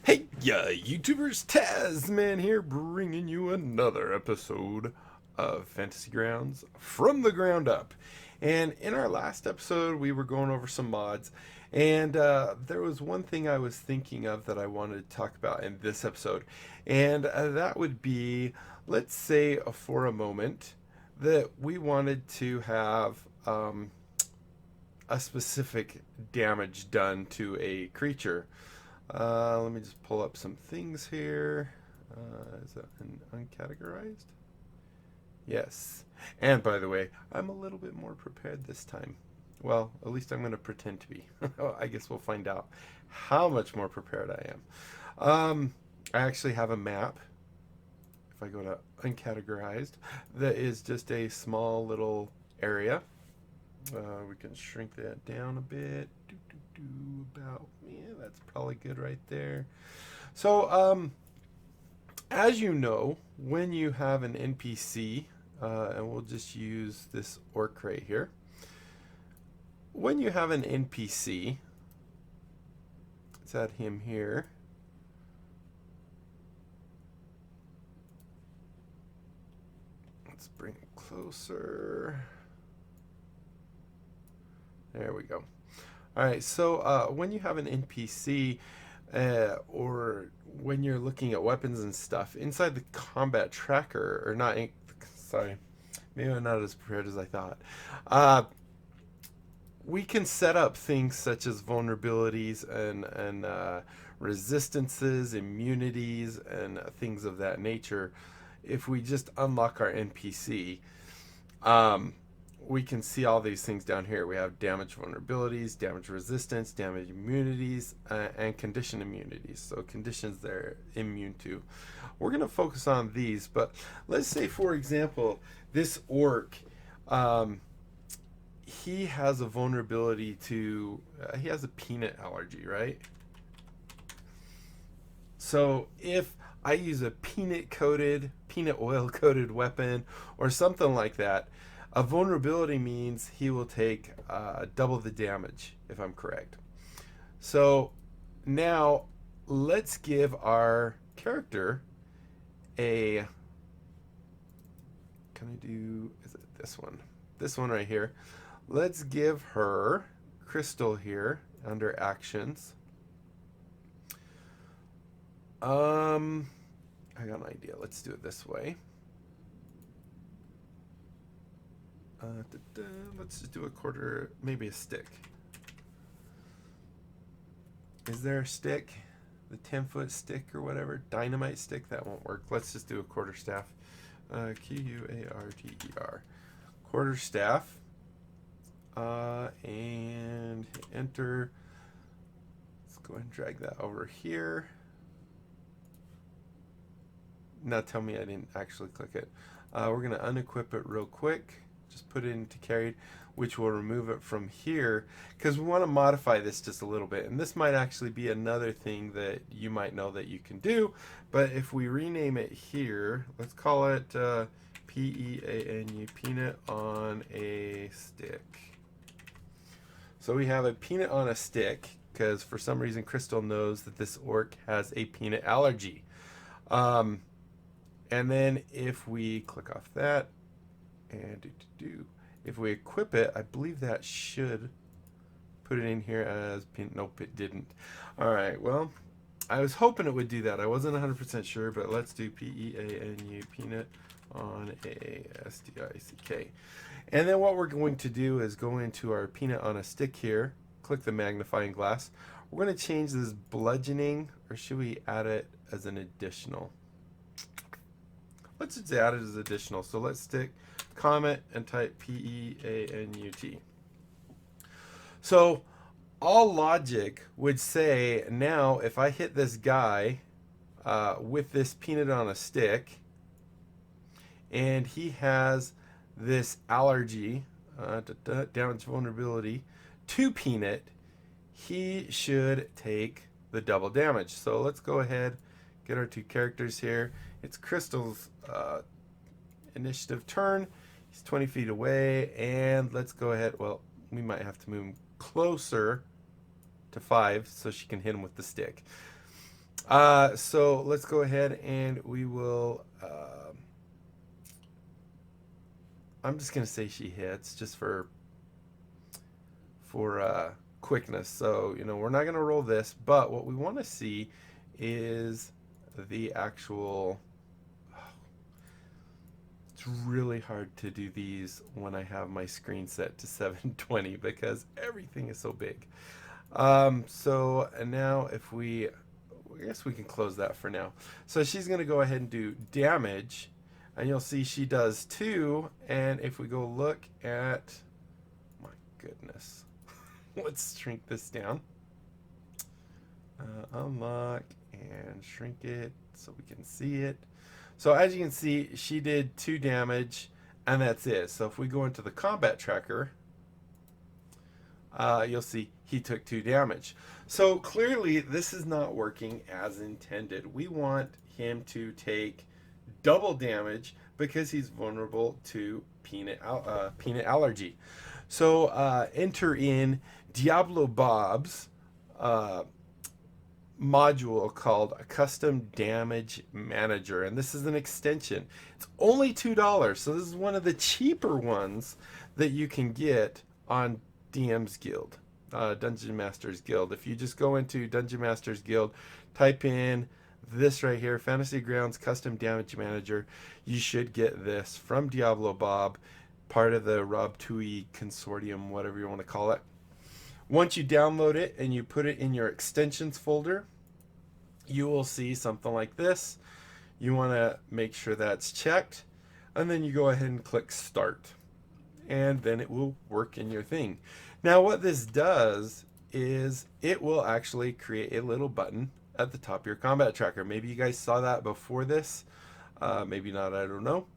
Hey, YouTubers, Tasman here, bringing you another episode of Fantasy Grounds from the ground up. And in our last episode, we were going over some mods, and there was one thing I was thinking of that I wanted to talk about in this episode, and that would be, let's say, for a moment, that we wanted to have a specific damage done to a creature. Let me just pull up some things here. Is that an uncategorized? Yes. And by the way, I'm a little bit more prepared this time. Well, at least I'm going to pretend to be. I guess we'll find out how much more prepared I am. I actually have a map. If I go to uncategorized, that is just a small little area. We can shrink that down a bit. About, yeah, that's probably good right there. So, as you know, when you have an NPC, and we'll just use this orc right here. When you have an NPC, let's add him here. Let's bring it closer. There we go. All right, so when you have an NPC, or when you're looking at weapons and stuff, inside the combat tracker, or not, sorry, maybe I'm not as prepared as I thought. We can set up things such as vulnerabilities and resistances, immunities, and things of that nature. If we just unlock our NPC, we can see all these things down here. We have damage vulnerabilities, damage resistance, damage immunities, and condition immunities. So conditions they're immune to. We're going to focus on these, but let's say, for example, this orc, he has a vulnerability to, he has a peanut allergy, right? So if I use a peanut oil coated weapon or something like that, a vulnerability means he will take double the damage, if I'm correct. So now let's give our character a. Can I do? Is it this one? This one right here. Let's give her Crystal here under actions. I got an idea. Let's do it this way. Let's just do a quarter, maybe a stick. Is there a stick? The 10-foot stick or whatever? Dynamite stick? That won't work. Let's just do a quarter staff. Quarter. Quarter staff. And enter. Let's go ahead and drag that over here. Now tell me I didn't actually click it. We're going to unequip it real quick. Just put it into carried, which will remove it from here, because we want to modify this just a little bit. And this might actually be another thing that you might know that you can do. But if we rename it here, let's call it Peanu, peanut on a stick. So we have a peanut on a stick, because for some reason Crystal knows that this orc has a peanut allergy. And then if we click off that, and if we equip it, I believe that should put it in here as peanut. Nope, it didn't. All right, well, I was hoping it would do that. I wasn't 100% sure, but let's do Peanu, peanut on a stick. And then what we're going to do is go into our peanut on a stick here, click the magnifying glass. We're going to change this bludgeoning, or should we add it as an additional? Let's just add it as additional. So let's stick comment and type Peanut. So all logic would say now if I hit this guy with this peanut on a stick, and he has this allergy, damage vulnerability to peanut, he should take the double damage. So let's go ahead, get our two characters here. It's Crystal's initiative turn. He's 20 feet away, and let's go ahead. Well, we might have to move him closer to 5 so she can hit him with the stick. So let's go ahead and we will. I'm just gonna say she hits just for quickness. So we're not gonna roll this, but what we want to see is the actual. It's really hard to do these when I have my screen set to 720 because everything is so big. So now if I guess we can close that for now. So she's going to go ahead and do damage, and you'll see she does 2. And if we go look at, my goodness, let's shrink this down. Unlock and shrink it so we can see it. So as you can see, she did 2 damage, and that's it. So if we go into the combat tracker, you'll see he took 2 damage. So clearly this is not working as intended. We want him to take double damage because he's vulnerable to peanut allergy. So enter in Diablo Bob's module called a Custom Damage Manager, and this is an extension. It's only $2, so this is one of the cheaper ones that you can get on DM's Guild, Dungeon Masters Guild. If you just go into Dungeon Masters Guild, type in this right here, Fantasy Grounds Custom Damage Manager, you should get this from Diablo Bob, part of the Rob Tui Consortium, whatever you want to call it. Once you download it and you put it in your extensions folder, you will see something like this. You want to make sure that's checked, and then you go ahead and click start, and then it will work in your thing. Now what this does is it will actually create a little button at the top of your combat tracker. Maybe you guys saw that before this, maybe not, I don't know.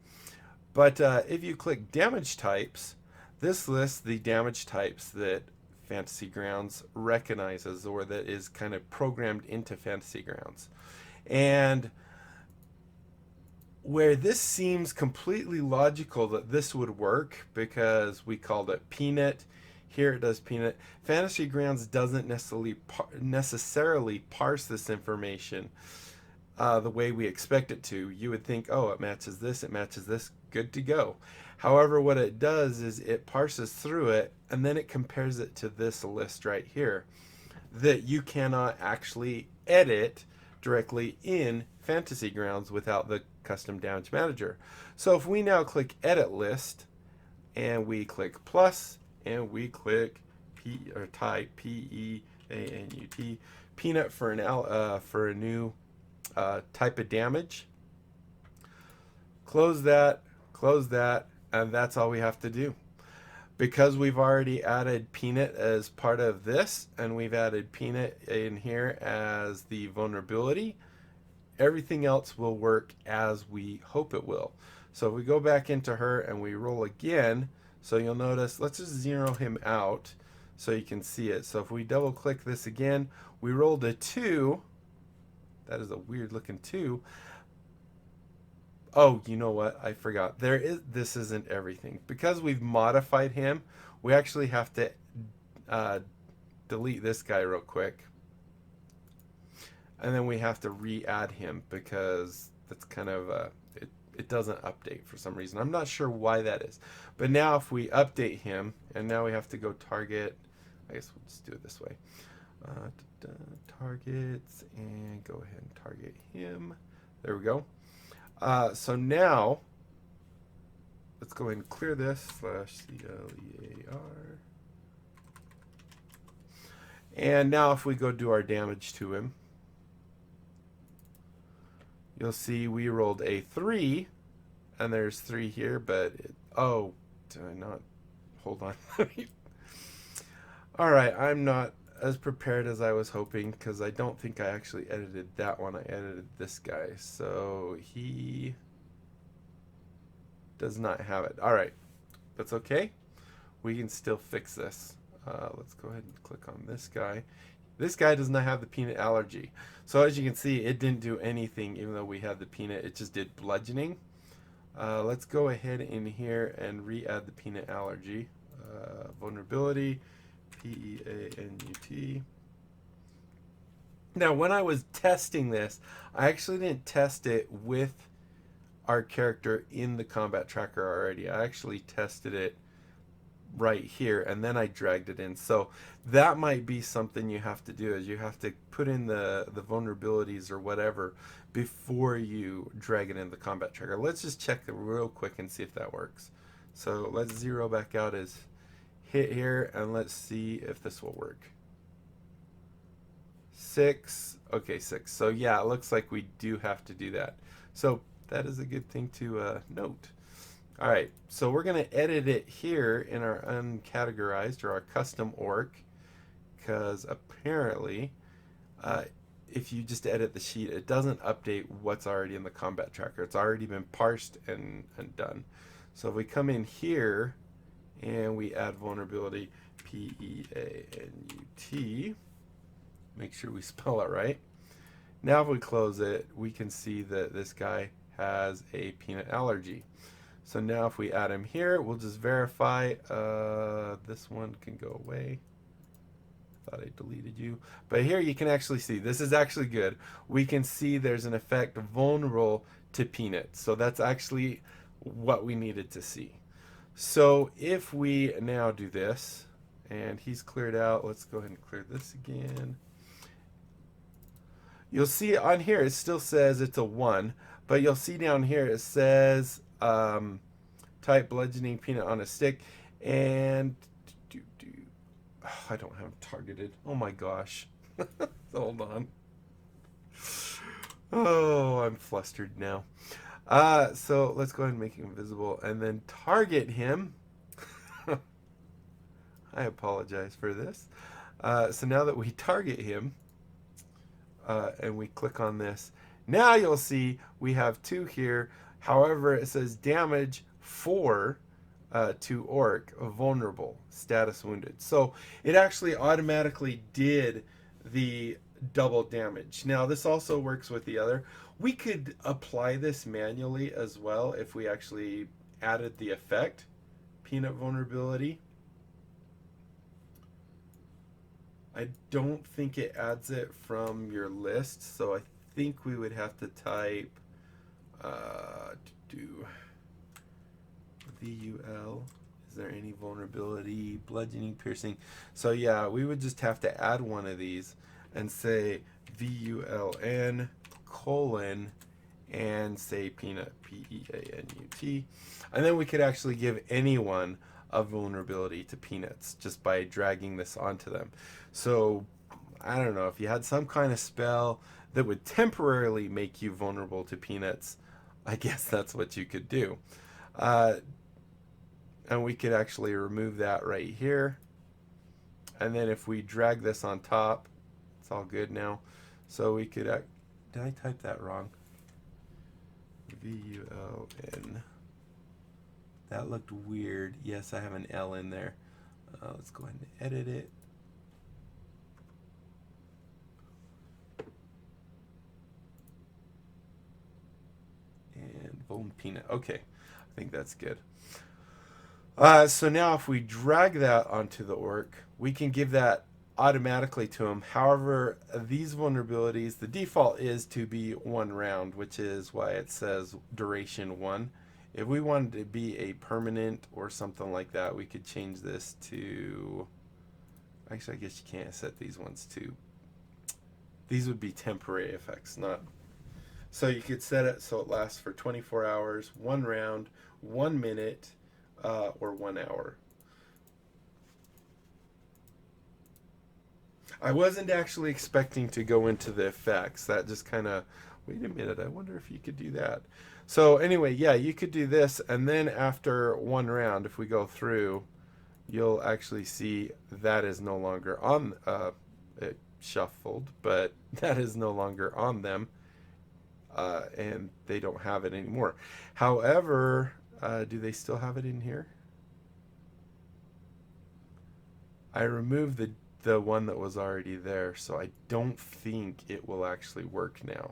But if you click damage types, this lists the damage types that Fantasy Grounds recognizes, or that is kind of programmed into Fantasy Grounds. And where this seems completely logical that this would work, because we called it peanut, here it does peanut. Fantasy Grounds doesn't necessarily parse this information the way we expect it to. You would think, oh, it matches this, good to go. However, what it does is it parses through it, and then it compares it to this list right here that you cannot actually edit directly in Fantasy Grounds without the Custom Damage Manager. So if we now click Edit List, and we click plus, and we click type PEANUT, peanut for a new type of damage. Close that, and that's all we have to do. Because we've already added peanut as part of this, and we've added peanut in here as the vulnerability, everything else will work as we hope it will. So if we go back into her and we roll again, so you'll notice, let's just zero him out so you can see it. So if we double click this again, we rolled a 2. That is a weird looking 2. Oh, you know what? I forgot. This isn't everything. Because we've modified him, we actually have to delete this guy real quick. And then we have to re-add him because that's kind of it doesn't update for some reason. I'm not sure why that is. But now if we update him, and now we have to go target, I guess we'll just do it this way. Targets, and go ahead and target him. There we go. So now, let's go ahead and clear this, /CLEAR. And now if we go do our damage to him, you'll see we rolled a 3, and there's 3 here, but, oh, did I not? Hold on. Alright, I'm not as prepared as I was hoping, because I don't think I actually edited that one. I edited this guy, so he does not have it. Alright, that's okay. We can still fix this. Let's go ahead and click on this guy. This guy does not have the peanut allergy. So as you can see, it didn't do anything even though we had the peanut. It just did bludgeoning. Let's go ahead in here and re-add the peanut allergy. Vulnerability, PEANUT. Now, when I was testing this, I actually didn't test it with our character in the combat tracker already. I actually tested it right here and then I dragged it in. So that might be something you have to do, is you have to put in the vulnerabilities or whatever before you drag it in the combat tracker. Let's just check it real quick and see if that works. So let's zero back out as hit here and let's see if this will work. 6. Okay, 6. So yeah, it looks like we do have to do that. So that is a good thing to note. All right, so we're going to edit it here in our uncategorized or our custom orc, because apparently if you just edit the sheet, it doesn't update what's already in the combat tracker. It's already been parsed and done. So if we come in here and we add vulnerability, P-E-A-N-U-T, make sure we spell it right. Now if we close it, we can see that this guy has a peanut allergy. So now if we add him here, we'll just verify. This one can go away. Thought I deleted you. But here you can actually see, this is actually good. We can see there's an effect vulnerable to peanut. So that's actually what we needed to see. So if we now do this, and he's cleared out, let's go ahead and clear this again. You'll see on here it still says it's a 1, but you'll see down here it says type bludgeoning peanut on a stick, and I don't have targeted. Oh my gosh. Hold on. Oh, I'm flustered now. So let's go ahead and make him visible and then target him. I apologize for this. So now that we target him and we click on this, now you'll see we have 2 here. However, it says damage 4 to orc, vulnerable, status wounded. So it actually automatically did the double damage. Now this also works with the other. We could apply this manually as well if we actually added the effect, peanut vulnerability. I don't think it adds it from your list, so I think we would have to type do VUL. Is there any vulnerability? Bludgeoning, piercing. So yeah, we would just have to add one of these and say VULN colon and say peanut, P-E-A-N-U-T. And then we could actually give anyone a vulnerability to peanuts just by dragging this onto them. So I don't know, if you had some kind of spell that would temporarily make you vulnerable to peanuts, I guess that's what you could do. And we could actually remove that right here. And then if we drag this on top, it's all good now. So we could, did I type that wrong? V-U-L-N. That looked weird. Yes, I have an L in there. Let's go ahead and edit it. And bone peanut. Okay, I think that's good. So now if we drag that onto the orc, we can give that automatically to him. However, these vulnerabilities, the default is to be 1 round, which is why it says duration 1. If we wanted to be a permanent or something like that, we could change this to, actually I guess you can't set these ones to, these would be temporary effects, not, so you could set it so it lasts for 24 hours, 1 round, 1 minute, or 1 hour. I wasn't actually expecting to go into the effects. That just kind of, wait a minute, I wonder if you could do that. So anyway, yeah, you could do this, and then after 1 round, if we go through, you'll actually see that is no longer on, it shuffled, but that is no longer on them, and they don't have it anymore. However, do they still have it in here? I removed the one that was already there, so I don't think it will actually work now.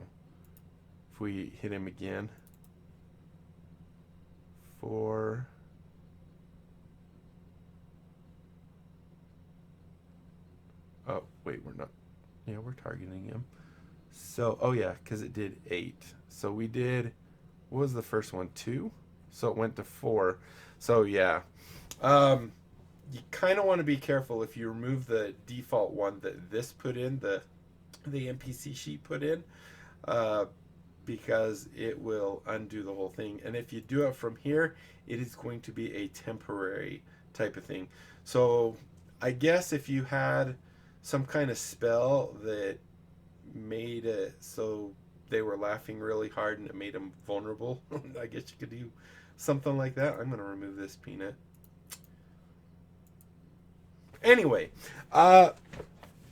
If we hit him again. 4. Oh, wait, we're not. Yeah, we're targeting him. So, oh yeah, because it did 8. So we did, what was the first one? 2? So it went to 4. So yeah. Um, you kind of want to be careful if you remove the default one that this put in, the NPC sheet put in, uh, because it will undo the whole thing. And if you do it from here, it is going to be a temporary type of thing. So I guess if you had some kind of spell that made it so they were laughing really hard and it made them vulnerable, I guess you could do something like that. I'm going to remove this peanut. Anyway, the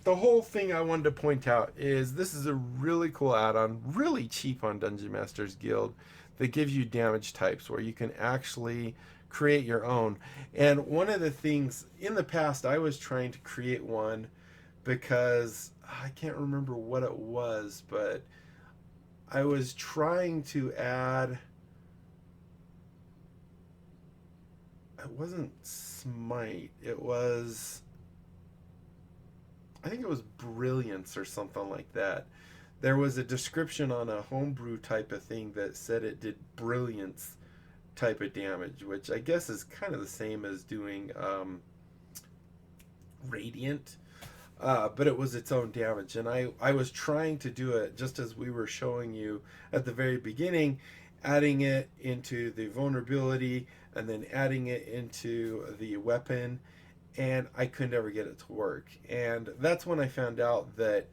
whole thing I wanted to point out is this is a really cool add-on, really cheap on Dungeon Masters Guild, that gives you damage types where you can actually create your own. And one of the things in the past, I was trying to create one because I can't remember what it was, but I was trying to add, it wasn't smite, it was, I think it was brilliance or something like that. There was a description on a homebrew type of thing that said it did brilliance type of damage, which I guess is kind of the same as doing radiant, but it was its own damage. And I was trying to do it just as we were showing you at the very beginning, adding it into the vulnerability and then adding it into the weapon, and I could never get it to work. And that's when I found out that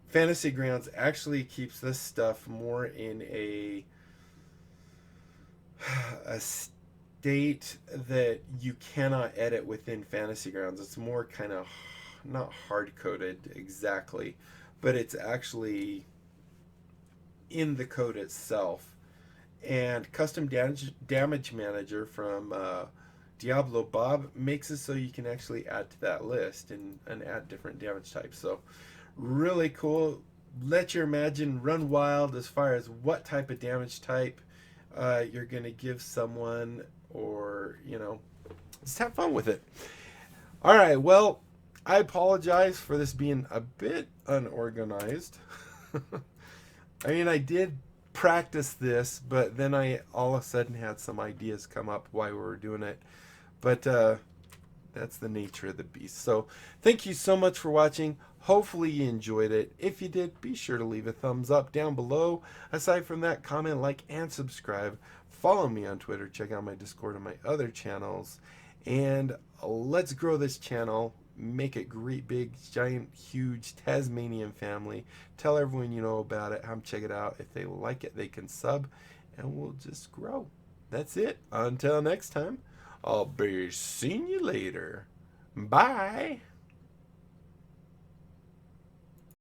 Fantasy Grounds actually keeps this stuff more in a state that you cannot edit within Fantasy Grounds. It's more kind of not hard coded exactly, but it's actually in the code itself. And Custom Damage Manager from Diablo Bob makes it so you can actually add to that list and add different damage types. So really cool. Let your imagine run wild as far as what type of damage type you're going to give someone, or, just have fun with it. All right, well, I apologize for this being a bit unorganized. I mean, I did practice this, but then I all of a sudden had some ideas come up while we were doing it. But that's the nature of the beast. So thank you so much for watching. Hopefully you enjoyed it. If you did, be sure to leave a thumbs up down below. Aside from that, comment, like, and subscribe. Follow me on Twitter. Check out my Discord and my other channels. And let's grow this channel. Make it great, big, giant, huge Tasmanian family. Tell everyone you know about it. Have them check it out. If they like it, they can sub. And we'll just grow. That's it. Until next time, I'll be seeing you later. Bye.